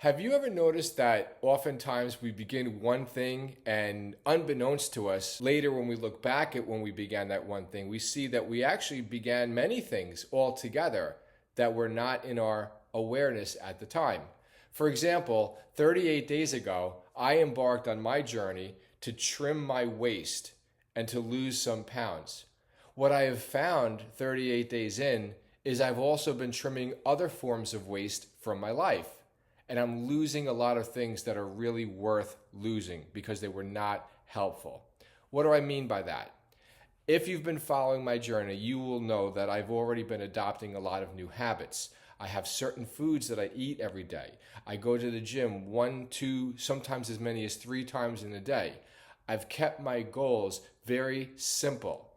Have you ever noticed that oftentimes we begin one thing and unbeknownst to us, later when we look back at when we began that one thing, we see that we actually began many things altogether that were not in our awareness at the time. For example, 38 days ago, I embarked on my journey to trim my waist and to lose some pounds. What I have found 38 days in is I've also been trimming other forms of waste from my life. And I'm losing a lot of things that are really worth losing because they were not helpful. What do I mean by that? If you've been following my journey, you will know that I've already been adopting a lot of new habits. I have certain foods that I eat every day. I go to the gym 1, 2, sometimes as many as 3 times in a day. I've kept my goals very simple.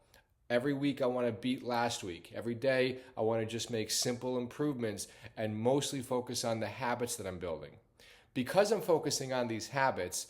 Every week I want to beat last week. Every day I want to just make simple improvements and mostly focus on the habits that I'm building. Because I'm focusing on these habits,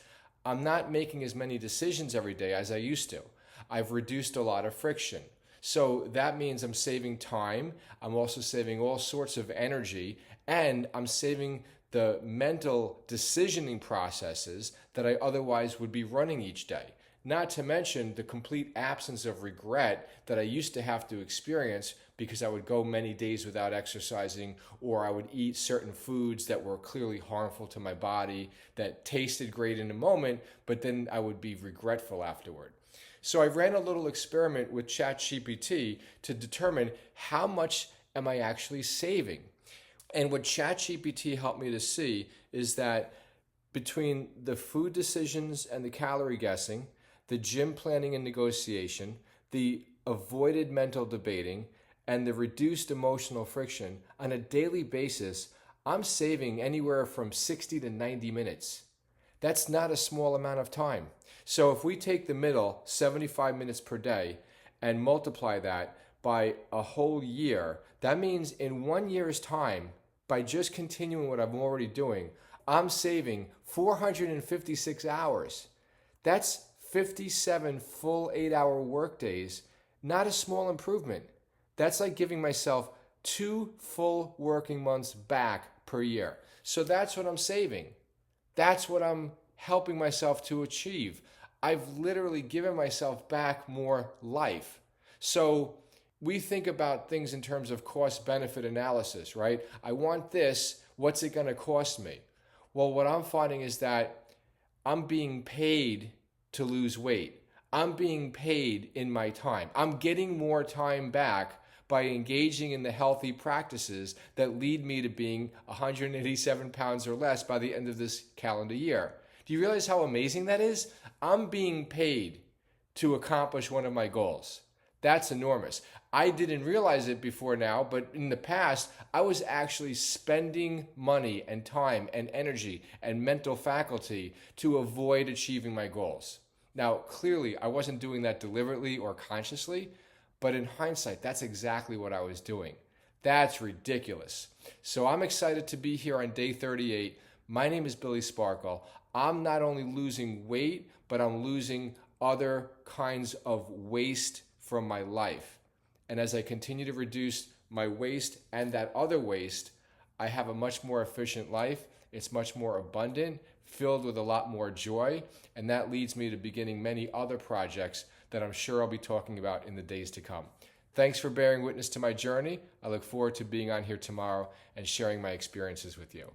I'm not making as many decisions every day as I used to. I've reduced a lot of friction. So that means I'm saving time. I'm also saving all sorts of energy, and I'm saving the mental decisioning processes that I otherwise would be running each day. Not to mention the complete absence of regret that I used to have to experience because I would go many days without exercising, or I would eat certain foods that were clearly harmful to my body that tasted great in the moment, but then I would be regretful afterward. So I ran a little experiment with ChatGPT to determine how much am I actually saving. And what ChatGPT helped me to see is that between the food decisions and the calorie guessing, the gym planning and negotiation, the avoided mental debating, and the reduced emotional friction, on a daily basis, I'm saving anywhere from 60 to 90 minutes. That's not a small amount of time. So if we take the middle, 75 minutes per day, and multiply that by a whole year, that means in 1 year's time, by just continuing what I'm already doing, I'm saving 456 hours. That's 57 full 8-hour workdays. Not a small improvement. That's like giving myself 2 full working months back per year. So that's what I'm saving. That's what I'm helping myself to achieve. I've literally given myself back more life. So we think about things in terms of cost-benefit analysis, right? I want this, what's it going to cost me? Well, what I'm finding is that I'm being paid to lose weight. I'm being paid in my time. I'm getting more time back by engaging in the healthy practices that lead me to being 187 pounds or less by the end of this calendar year. Do you realize how amazing that is? I'm being paid to accomplish one of my goals. That's enormous. I didn't realize it before now, but in the past, I was actually spending money and time and energy and mental faculty to avoid achieving my goals. Now, clearly, I wasn't doing that deliberately or consciously, but in hindsight, that's exactly what I was doing. That's ridiculous. So I'm excited to be here on day 38. My name is Billy Sparkle. I'm not only losing weight, but I'm losing other kinds of waste from my life. And as I continue to reduce my waste and that other waste, I have a much more efficient life. It's much more abundant, filled with a lot more joy, and that leads me to beginning many other projects that I'm sure I'll be talking about in the days to come. Thanks for bearing witness to my journey. I look forward to being on here tomorrow and sharing my experiences with you.